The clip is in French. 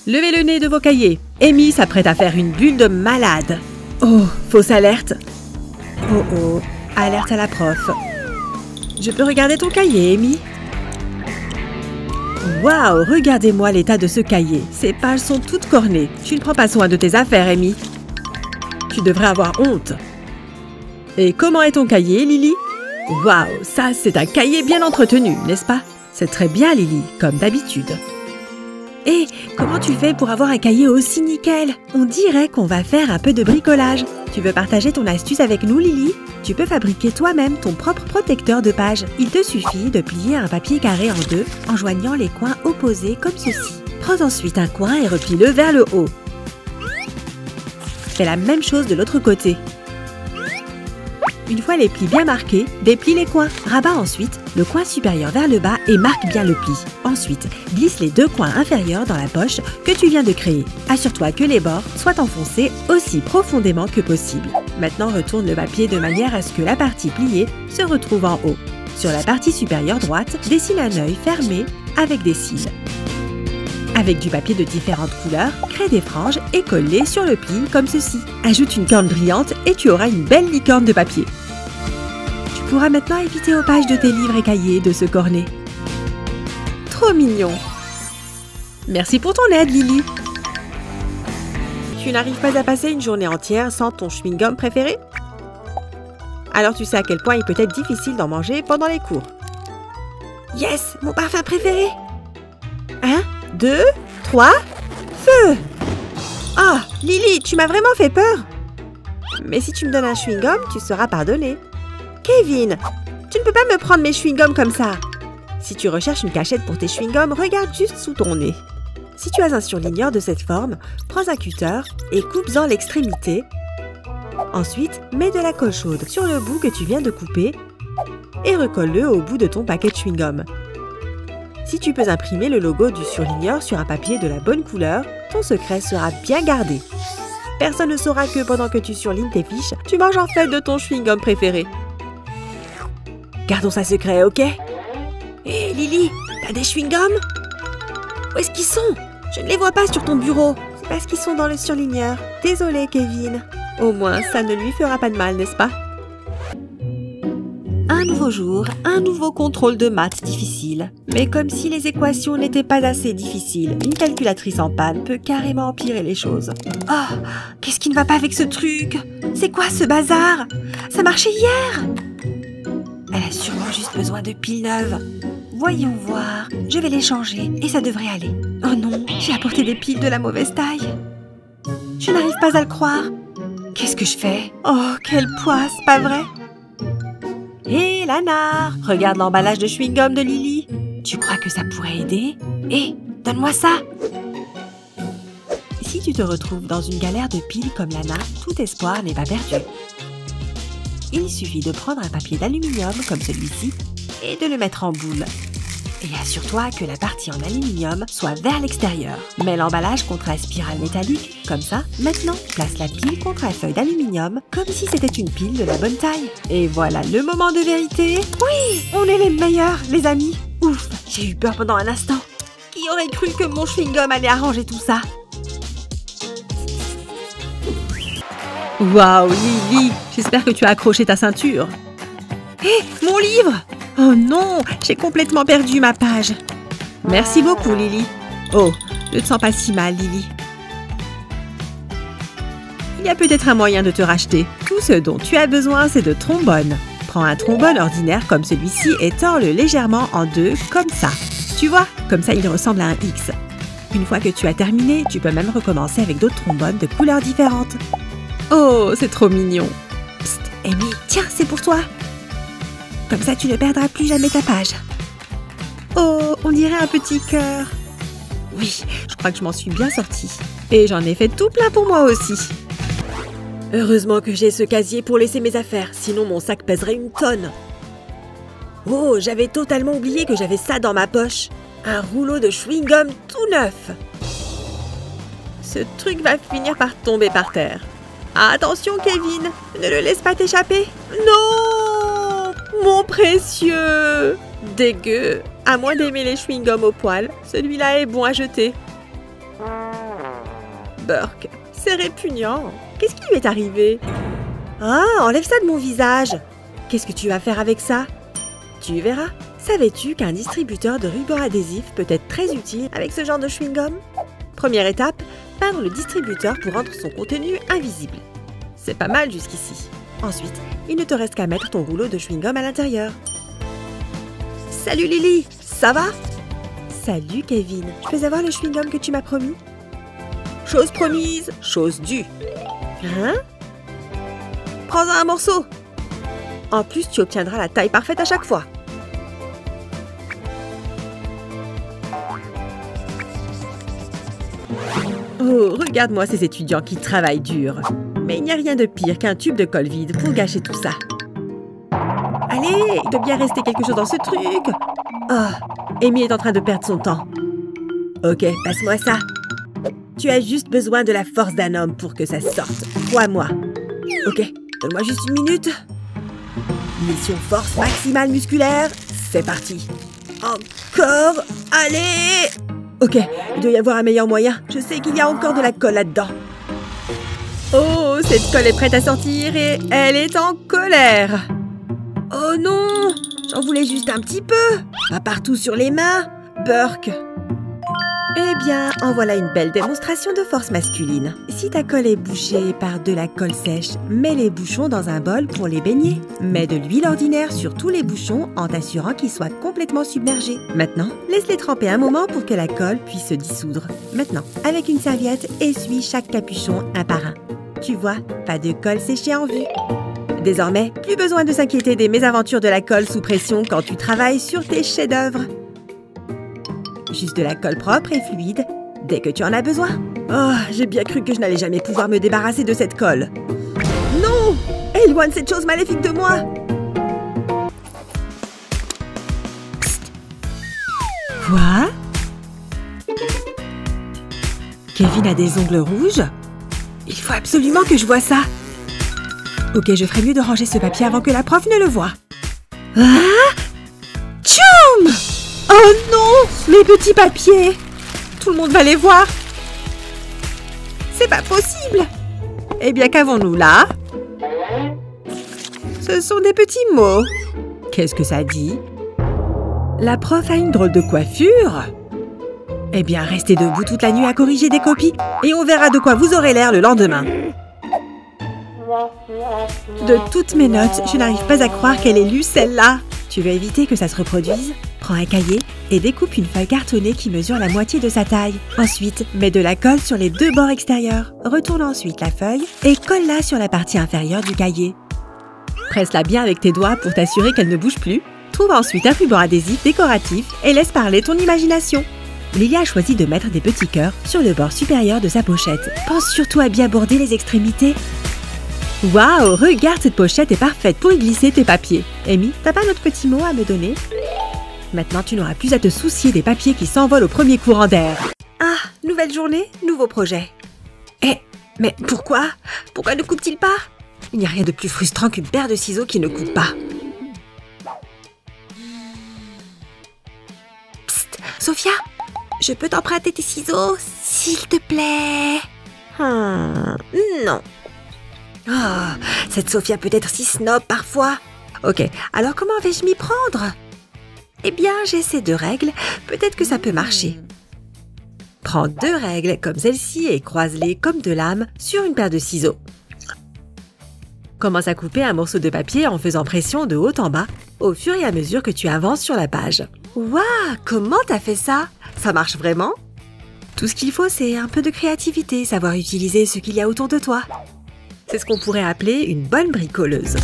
Levez le nez de vos cahiers. Amy s'apprête à faire une bulle de malade. Oh, fausse alerte. Oh oh, alerte à la prof. Je peux regarder ton cahier, Amy? Waouh, regardez-moi l'état de ce cahier. Ces pages sont toutes cornées. Tu ne prends pas soin de tes affaires, Amy. Tu devrais avoir honte. Et comment est ton cahier, Lily? Waouh, ça c'est un cahier bien entretenu, n'est-ce pas? C'est très bien, Lily, comme d'habitude. Et comment tu fais pour avoir un cahier aussi nickel? On dirait qu'on va faire un peu de bricolage. Tu veux partager ton astuce avec nous, Lily? Tu peux fabriquer toi-même ton propre protecteur de page. Il te suffit de plier un papier carré en deux en joignant les coins opposés comme ceci. Prends ensuite un coin et replie-le vers le haut. Fais la même chose de l'autre côté. Une fois les plis bien marqués, déplie les coins. Rabat ensuite le coin supérieur vers le bas et marque bien le pli. Ensuite, glisse les deux coins inférieurs dans la poche que tu viens de créer. Assure-toi que les bords soient enfoncés aussi profondément que possible. Maintenant, retourne le papier de manière à ce que la partie pliée se retrouve en haut. Sur la partie supérieure droite, dessine un œil fermé avec des cils. Avec du papier de différentes couleurs, crée des franges et colle-les sur le pli comme ceci. Ajoute une corne brillante et tu auras une belle licorne de papier. Tu pourras maintenant éviter aux pages de tes livres et cahiers de se corner. Trop mignon! Merci pour ton aide, Lily. Tu n'arrives pas à passer une journée entière sans ton chewing-gum préféré? Alors tu sais à quel point il peut être difficile d'en manger pendant les cours. Yes! Mon parfum préféré! 1, 2, 3, feu! Ah, Lily, tu m'as vraiment fait peur! Mais si tu me donnes un chewing-gum, tu seras pardonné. Kevin, tu ne peux pas me prendre mes chewing-gums comme ça. Si tu recherches une cachette pour tes chewing-gums, regarde juste sous ton nez. Si tu as un surligneur de cette forme, prends un cutter et coupe-en l'extrémité. Ensuite, mets de la colle chaude sur le bout que tu viens de couper et recolle-le au bout de ton paquet de chewing-gum. Si tu peux imprimer le logo du surligneur sur un papier de la bonne couleur, ton secret sera bien gardé. Personne ne saura que pendant que tu surlignes tes fiches, tu manges en fait de ton chewing-gum préféré. Gardons ça secret, ok? Hé, Lily, t'as des chewing-gums? Où est-ce qu'ils sont? Je ne les vois pas sur ton bureau. C'est parce qu'ils sont dans le surligneur. Désolé, Kevin. Au moins, ça ne lui fera pas de mal, n'est-ce pas? Un nouveau jour, un nouveau contrôle de maths difficile. Mais comme si les équations n'étaient pas assez difficiles, une calculatrice en panne peut carrément empirer les choses. Oh, qu'est-ce qui ne va pas avec ce truc? C'est quoi ce bazar? Ça marchait hier! Elle a sûrement juste besoin de piles neuves. Voyons voir, je vais les changer et ça devrait aller. Oh non, j'ai apporté des piles de la mauvaise taille. Je n'arrive pas à le croire. Qu'est-ce que je fais? Oh, quelle poisse, pas vrai? Hé, Lana, regarde l'emballage de chewing-gum de Lily. Tu crois que ça pourrait aider? Hé, donne-moi ça! Si tu te retrouves dans une galère de piles comme Lana, tout espoir n'est pas perdu. Il suffit de prendre un papier d'aluminium comme celui-ci et de le mettre en boule. Et assure-toi que la partie en aluminium soit vers l'extérieur. Mets l'emballage contre la spirale métallique, comme ça. Maintenant, place la pile contre la feuille d'aluminium, comme si c'était une pile de la bonne taille. Et voilà le moment de vérité. Oui, on est les meilleurs, les amis. Ouf, j'ai eu peur pendant un instant. Qui aurait cru que mon chewing-gum allait arranger tout ça? Waouh, Lily, j'espère que tu as accroché ta ceinture. Hé, mon livre! Oh non, j'ai complètement perdu ma page. Merci beaucoup, Lily. Oh, ne te sens pas si mal, Lily. Il y a peut-être un moyen de te racheter. Tout ce dont tu as besoin, c'est de trombones. Prends un trombone ordinaire comme celui-ci et tords-le légèrement en deux, comme ça. Tu vois, comme ça il ressemble à un X. Une fois que tu as terminé, tu peux même recommencer avec d'autres trombones de couleurs différentes. Oh, c'est trop mignon. Psst, Amy, tiens, c'est pour toi. Comme ça, tu ne perdras plus jamais ta page. Oh, on dirait un petit cœur. Oui, je crois que je m'en suis bien sortie. Et j'en ai fait tout plein pour moi aussi. Heureusement que j'ai ce casier pour laisser mes affaires, sinon mon sac pèserait une tonne. Oh, j'avais totalement oublié que j'avais ça dans ma poche. Un rouleau de chewing-gum tout neuf. Ce truc va finir par tomber par terre. Attention, Kevin, ne le laisse pas t'échapper. Non! Mon précieux! Dégueu! À moins d'aimer les chewing-gums au poil, celui-là est bon à jeter. Burke, c'est répugnant. Qu'est-ce qui lui est arrivé? Ah, enlève ça de mon visage. Qu'est-ce que tu vas faire avec ça? Tu verras. Savais-tu qu'un distributeur de ruban adhésif peut être très utile avec ce genre de chewing-gum? Première étape, peindre le distributeur pour rendre son contenu invisible. C'est pas mal jusqu'ici. Ensuite, il ne te reste qu'à mettre ton rouleau de chewing-gum à l'intérieur. Salut Lily, ça va? Salut Kevin, je peux avoir le chewing-gum que tu m'as promis? Chose promise, chose due. Hein? Prends-en un morceau. En plus, tu obtiendras la taille parfaite à chaque fois. Oh, regarde-moi ces étudiants qui travaillent dur. Mais il n'y a rien de pire qu'un tube de colle vide pour gâcher tout ça. Allez, il doit bien rester quelque chose dans ce truc. Oh, Amy est en train de perdre son temps. Ok, passe-moi ça. Tu as juste besoin de la force d'un homme pour que ça sorte. Crois-moi. Ok, donne-moi juste une minute. Mission force maximale musculaire. C'est parti. Encore. Allez. Ok, il doit y avoir un meilleur moyen. Je sais qu'il y a encore de la colle là-dedans. Oh, cette colle est prête à sortir et elle est en colère. Oh non, j'en voulais juste un petit peu. Pas partout sur les mains, Burke. Eh bien, en voilà une belle démonstration de force masculine. Si ta colle est bouchée par de la colle sèche, mets les bouchons dans un bol pour les baigner. Mets de l'huile ordinaire sur tous les bouchons en t'assurant qu'ils soient complètement submergés. Maintenant, laisse-les tremper un moment pour que la colle puisse se dissoudre. Maintenant, avec une serviette, essuie chaque capuchon un par un. Tu vois, pas de colle séchée en vue. Désormais, plus besoin de s'inquiéter des mésaventures de la colle sous pression quand tu travailles sur tes chefs-d'œuvre. Juste de la colle propre et fluide, dès que tu en as besoin. Oh, j'ai bien cru que je n'allais jamais pouvoir me débarrasser de cette colle. Non! Éloigne cette chose maléfique de moi! Psst. Quoi? Kevin a des ongles rouges? Il faut absolument que je voie ça. Ok, je ferais mieux de ranger ce papier avant que la prof ne le voie. Ah! Tchoum! Oh non! Mes petits papiers! Tout le monde va les voir! C'est pas possible! Eh bien, qu'avons-nous là? Ce sont des petits mots. Qu'est-ce que ça dit? La prof a une drôle de coiffure. Eh bien, restez debout toute la nuit à corriger des copies et on verra de quoi vous aurez l'air le lendemain. De toutes mes notes, je n'arrive pas à croire qu'elle ait lu celle-là. Tu veux éviter que ça se reproduise? Prends un cahier et découpe une feuille cartonnée qui mesure la moitié de sa taille. Ensuite, mets de la colle sur les deux bords extérieurs. Retourne ensuite la feuille et colle-la sur la partie inférieure du cahier. Presse-la bien avec tes doigts pour t'assurer qu'elle ne bouge plus. Trouve ensuite un ruban adhésif décoratif et laisse parler ton imagination. Lily a choisi de mettre des petits cœurs sur le bord supérieur de sa pochette. Pense surtout à bien border les extrémités. Waouh, regarde, cette pochette est parfaite pour y glisser tes papiers. Amy, t'as pas un autre petit mot à me donner? Maintenant, tu n'auras plus à te soucier des papiers qui s'envolent au premier courant d'air. Ah, nouvelle journée, nouveau projet. Eh, mais pourquoi? Pourquoi ne coupe-t-il pas? Il n'y a rien de plus frustrant qu'une paire de ciseaux qui ne coupe pas. Psst, Sophia, je peux t'emprunter tes ciseaux, s'il te plaît? Non. Oh, cette Sophia peut être si snob parfois. Ok, alors comment vais-je m'y prendre? Eh bien, j'ai ces deux règles, peut-être que ça peut marcher. Prends deux règles comme celle-ci et croise-les comme de lame sur une paire de ciseaux. Commence à couper un morceau de papier en faisant pression de haut en bas, au fur et à mesure que tu avances sur la page. Waouh, comment t'as fait ça? Ça marche vraiment? Tout ce qu'il faut, c'est un peu de créativité, savoir utiliser ce qu'il y a autour de toi. C'est ce qu'on pourrait appeler une bonne bricoleuse.